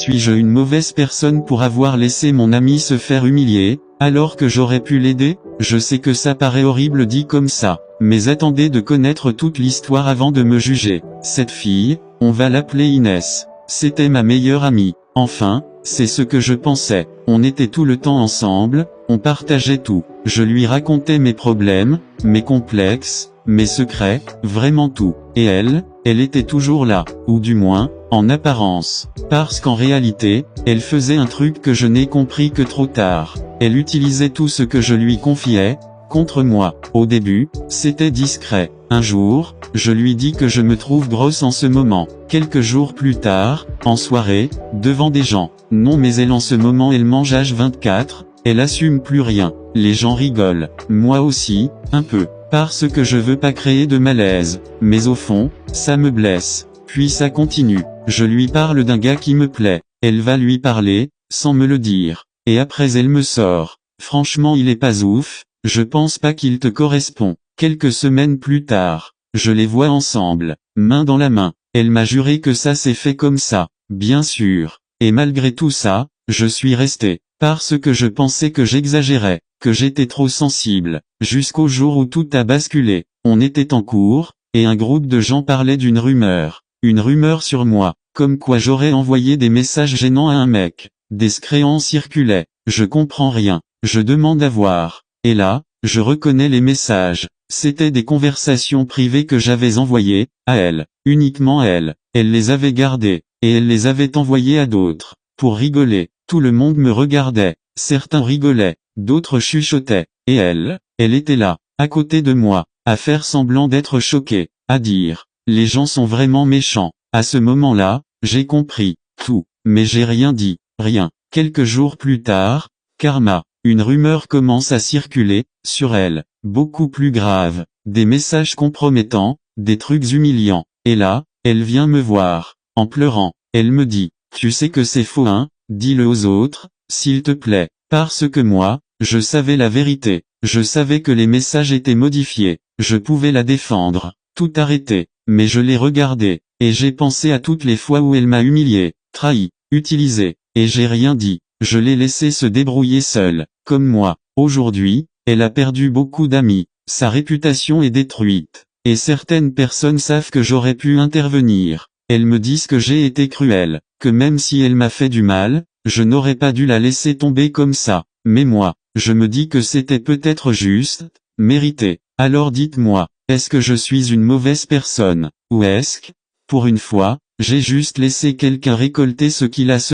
Suis-je une mauvaise personne pour avoir laissé mon ami se faire humilier, alors que j'aurais pu l'aider? Je sais que ça paraît horrible dit comme ça, mais attendez de connaître toute l'histoire avant de me juger. Cette fille, on va l'appeler Inès. C'était ma meilleure amie. Enfin, c'est ce que je pensais. On était tout le temps ensemble, on partageait tout. Je lui racontais mes problèmes, mes complexes, mes secrets, vraiment tout. Et elle était toujours là, ou du moins, en apparence. Parce qu'en réalité, elle faisait un truc que je n'ai compris que trop tard. Elle utilisait tout ce que je lui confiais, contre moi. Au début, c'était discret. Un jour, je lui dis que je me trouve grosse en ce moment. Quelques jours plus tard, en soirée, devant des gens. Non mais elle en ce moment elle mange H24, elle assume plus rien. Les gens rigolent. Moi aussi, un peu. Parce que je veux pas créer de malaise. Mais au fond, ça me blesse. Puis ça continue. Je lui parle d'un gars qui me plaît. Elle va lui parler, sans me le dire. Et après elle me sort. Franchement il est pas ouf, je pense pas qu'il te correspond. Quelques semaines plus tard, je les vois ensemble, main dans la main. Elle m'a juré que ça s'est fait comme ça, bien sûr. Et malgré tout ça, je suis resté. Parce que je pensais que j'exagérais, que j'étais trop sensible. Jusqu'au jour où tout a basculé. On était en cours, et un groupe de gens parlait d'une rumeur. Une rumeur sur moi, comme quoi j'aurais envoyé des messages gênants à un mec. Des créances circulaient. Je comprends rien. Je demande à voir. Et là, je reconnais les messages. C'était des conversations privées que j'avais envoyées, à elle. Uniquement à elle. Elle les avait gardées. Et elle les avait envoyées à d'autres. Pour rigoler. Tout le monde me regardait. Certains rigolaient. D'autres chuchotaient. Et elle était là, à côté de moi, à faire semblant d'être choquée. À dire, les gens sont vraiment méchants. À ce moment-là, j'ai compris. Tout. Mais j'ai rien dit. Rien. Quelques jours plus tard, karma. Une rumeur commence à circuler, sur elle. Beaucoup plus grave. Des messages compromettants, des trucs humiliants. Et là, elle vient me voir. En pleurant. Elle me dit, tu sais que c'est faux hein, dis-le aux autres, s'il te plaît. Parce que moi, je savais la vérité. Je savais que les messages étaient modifiés. Je pouvais la défendre. Tout arrêter. Mais je l'ai regardé. Et j'ai pensé à toutes les fois où elle m'a humilié, trahi, utilisé. Et j'ai rien dit. Je l'ai laissé se débrouiller seule, comme moi. Aujourd'hui, elle a perdu beaucoup d'amis. Sa réputation est détruite. Et certaines personnes savent que j'aurais pu intervenir. Elles me disent que j'ai été cruel, que même si elle m'a fait du mal, je n'aurais pas dû la laisser tomber comme ça. Mais moi, je me dis que c'était peut-être juste, mérité. Alors dites-moi, est-ce que je suis une mauvaise personne, ou est-ce que, pour une fois, j'ai juste laissé quelqu'un récolter ce qu'il a semé?